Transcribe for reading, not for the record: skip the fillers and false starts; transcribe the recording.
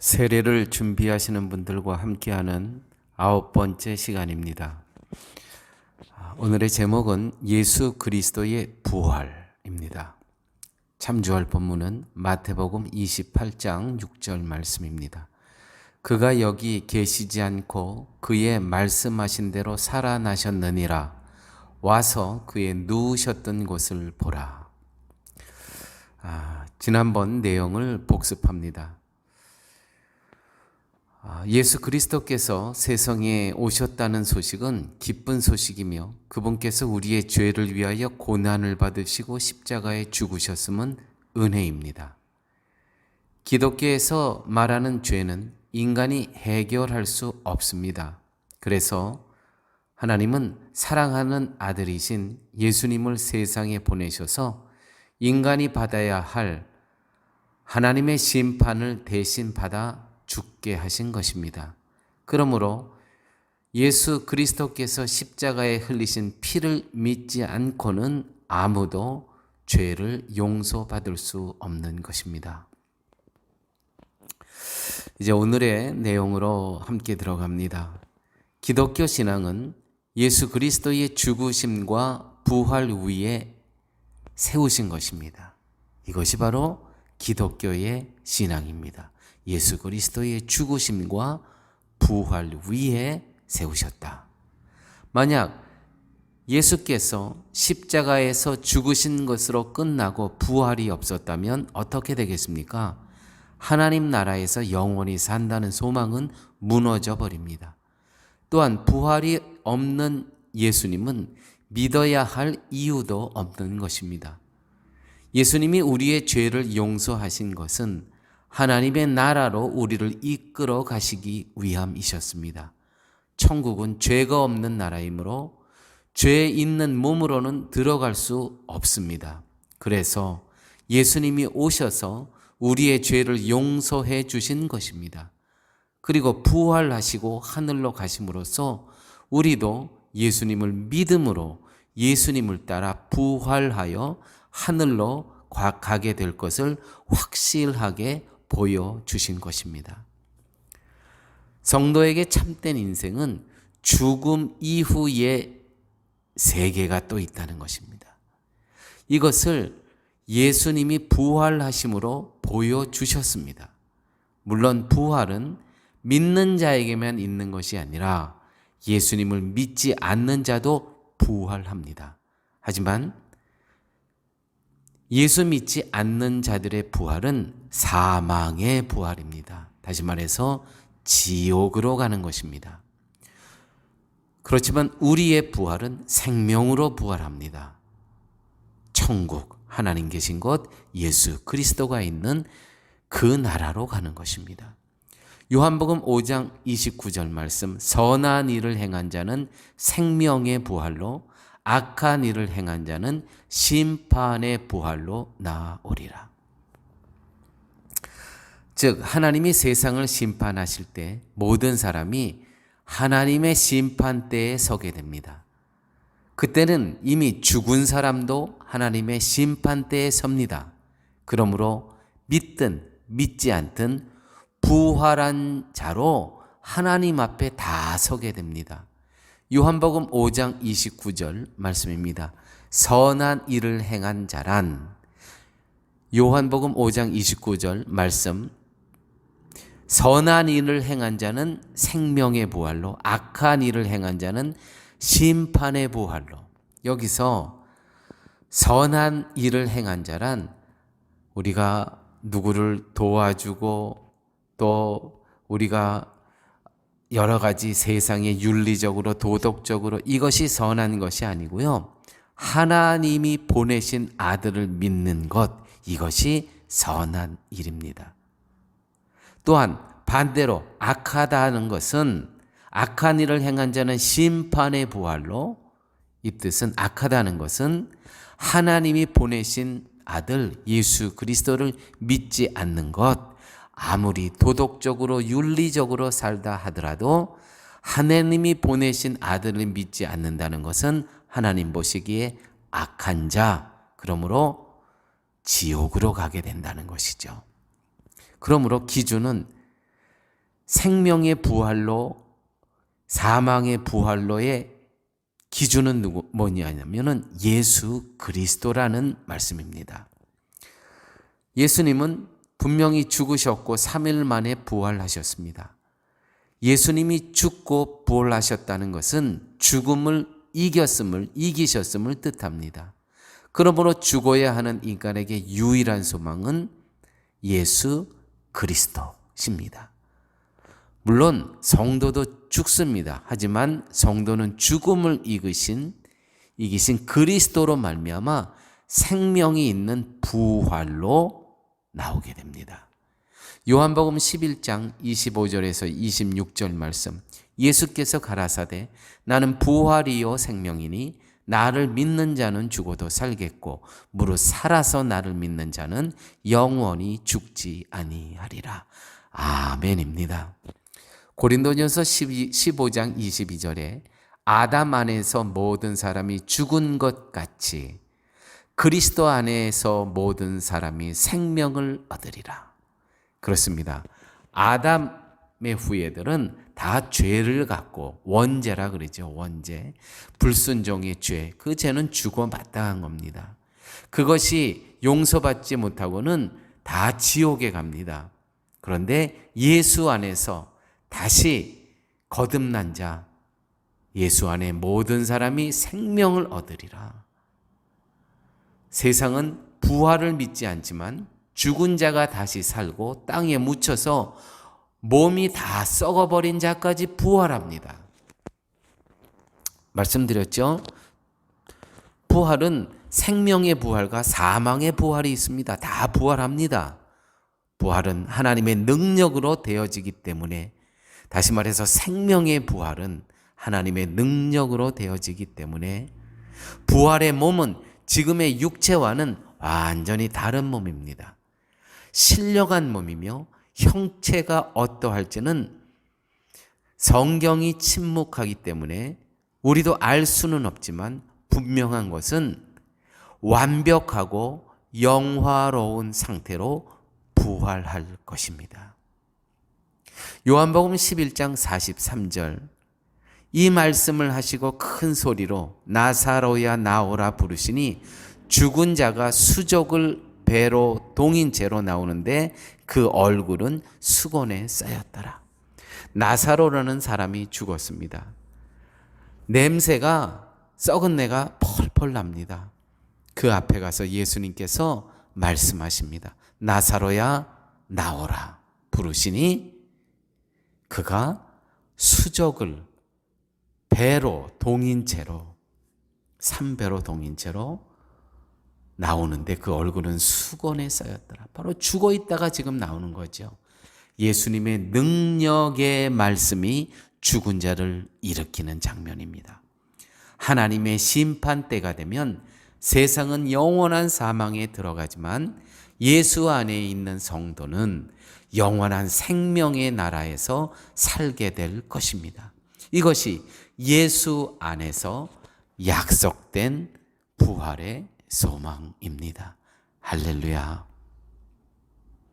세례를 준비하시는 분들과 함께하는 9번째 시간입니다. 오늘의 제목은 예수 그리스도의 부활입니다. 참조할 본문은 마태복음 28장 6절 말씀입니다. 그가 여기 계시지 않고 그의 말씀하신 대로 살아나셨느니라. 와서 그의 누우셨던 곳을 보라. 지난번 내용을 복습합니다. 예수 그리스도께서 세상에 오셨다는 소식은 기쁜 소식이며 그분께서 우리의 죄를 위하여 고난을 받으시고 십자가에 죽으셨음은 은혜입니다. 기독교에서 말하는 죄는 인간이 해결할 수 없습니다. 그래서 하나님은 사랑하는 아들이신 예수님을 세상에 보내셔서 인간이 받아야 할 하나님의 심판을 대신 받아 죽게 하신 것입니다. 그러므로 예수 그리스도께서 십자가에 흘리신 피를 믿지 않고는 아무도 죄를 용서받을 수 없는 것입니다. 이제 오늘의 내용으로 함께 들어갑니다. 기독교 신앙은 예수 그리스도의 죽으심과 부활 위에 세우신 것입니다. 이것이 바로 기독교의 신앙입니다. 예수 그리스도의 죽으심과 부활 위에 세우셨다. 만약 예수께서 십자가에서 죽으신 것으로 끝나고 부활이 없었다면 어떻게 되겠습니까? 하나님 나라에서 영원히 산다는 소망은 무너져 버립니다. 또한 부활이 없는 예수님은 믿어야 할 이유도 없는 것입니다. 예수님이 우리의 죄를 용서하신 것은 하나님의 나라로 우리를 이끌어 가시기 위함이셨습니다. 천국은 죄가 없는 나라이므로 죄 있는 몸으로는 들어갈 수 없습니다. 그래서 예수님이 오셔서 우리의 죄를 용서해 주신 것입니다. 그리고 부활하시고 하늘로 가심으로써 우리도 예수님을 믿음으로 예수님을 따라 부활하여 하늘로 가게 될 것을 확실하게 보여주신 것입니다. 성도에게 참된 인생은 죽음 이후의 세계가 또 있다는 것입니다. 이것을 예수님이 부활하심으로 보여주셨습니다. 물론 부활은 믿는 자에게만 있는 것이 아니라 예수님을 믿지 않는 자도 부활합니다. 하지만 예수 믿지 않는 자들의 부활은 사망의 부활입니다. 다시 말해서 지옥으로 가는 것입니다. 그렇지만 우리의 부활은 생명으로 부활합니다. 천국, 하나님 계신 곳, 예수 그리스도가 있는 그 나라로 가는 것입니다. 요한복음 5장 29절 말씀, 선한 일을 행한 자는 생명의 부활로 악한 일을 행한 자는 심판의 부활로 나아오리라. 즉 하나님이 세상을 심판하실 때 모든 사람이 하나님의 심판대에 서게 됩니다. 그때는 이미 죽은 사람도 하나님의 심판대에 섭니다. 그러므로 믿든 믿지 않든 부활한 자로 하나님 앞에 다 서게 됩니다. 요한복음 5장 29절 말씀입니다. 선한 일을 행한 자란, 요한복음 5장 29절 말씀, 선한 일을 행한 자는 생명의 부활로, 악한 일을 행한 자는 심판의 부활로. 여기서 선한 일을 행한 자란 우리가 누구를 도와주고 또 우리가 여러 가지 세상의 윤리적으로 도덕적으로 이것이 선한 것이 아니고요. 하나님이 보내신 아들을 믿는 것, 이것이 선한 일입니다. 또한 반대로 악하다는 것은 악한 일을 행한 자는 심판의 부활로, 이 뜻은 악하다는 것은 하나님이 보내신 아들 예수 그리스도를 믿지 않는 것, 아무리 도덕적으로 윤리적으로 살다 하더라도 하나님이 보내신 아들을 믿지 않는다는 것은 하나님 보시기에 악한 자, 그러므로 지옥으로 가게 된다는 것이죠. 그러므로 기준은 생명의 부활로 사망의 부활로의 기준은 뭐냐면은 예수 그리스도라는 말씀입니다. 예수님은 분명히 죽으셨고 3일 만에 부활하셨습니다. 예수님이 죽고 부활하셨다는 것은 죽음을 이기셨음을 뜻합니다. 그러므로 죽어야 하는 인간에게 유일한 소망은 예수 그리스도십니다. 물론 성도도 죽습니다. 하지만 성도는 죽음을 이기신 그리스도로 말미암아 생명이 있는 부활로 나오게 됩니다. 요한복음 11장 25절에서 26절 말씀, 예수께서 가라사대 나는 부활이요 생명이니 나를 믿는 자는 죽어도 살겠고 무릇 살아서 나를 믿는 자는 영원히 죽지 아니하리라. 아멘입니다. 고린도전서 15장 22절에 아담 안에서 모든 사람이 죽은 것 같이 그리스도 안에서 모든 사람이 생명을 얻으리라. 그렇습니다. 아담의 후예들은 다 죄를 갖고 원죄라 그러죠. 원죄. 불순종의 죄. 그 죄는 죽어 마땅한 겁니다. 그것이 용서받지 못하고는 다 지옥에 갑니다. 그런데 예수 안에서 다시 거듭난 자, 예수 안에 모든 사람이 생명을 얻으리라. 세상은 부활을 믿지 않지만 죽은 자가 다시 살고 땅에 묻혀서 몸이 다 썩어버린 자까지 부활합니다. 말씀드렸죠? 부활은 생명의 부활과 사망의 부활이 있습니다. 다 부활합니다. 부활은 하나님의 능력으로 되어지기 때문에, 다시 말해서 생명의 부활은 하나님의 능력으로 되어지기 때문에 부활의 몸은 지금의 육체와는 완전히 다른 몸입니다. 신령한 몸이며 형체가 어떠할지는 성경이 침묵하기 때문에 우리도 알 수는 없지만 분명한 것은 완벽하고 영화로운 상태로 부활할 것입니다. 요한복음 11장 43절, 이 말씀을 하시고 큰 소리로 나사로야 나오라 부르시니 죽은 자가 수족을 배로 동인채로 나오는데 그 얼굴은 수건에 쌓였더라. 나사로라는 사람이 죽었습니다. 냄새가, 썩은 내가 펄펄 납니다. 그 앞에 가서 예수님께서 말씀하십니다. 나사로야 나오라 부르시니 그가 수족을 배로 동인채로, 3배로 동인채로 나오는데 그 얼굴은 수건에 쌓였더라. 바로 죽어 있다가 지금 나오는 거죠. 예수님의 능력의 말씀이 죽은 자를 일으키는 장면입니다. 하나님의 심판 때가 되면 세상은 영원한 사망에 들어가지만 예수 안에 있는 성도는 영원한 생명의 나라에서 살게 될 것입니다. 이것이 예수 안에서 약속된 부활의 소망입니다. 할렐루야.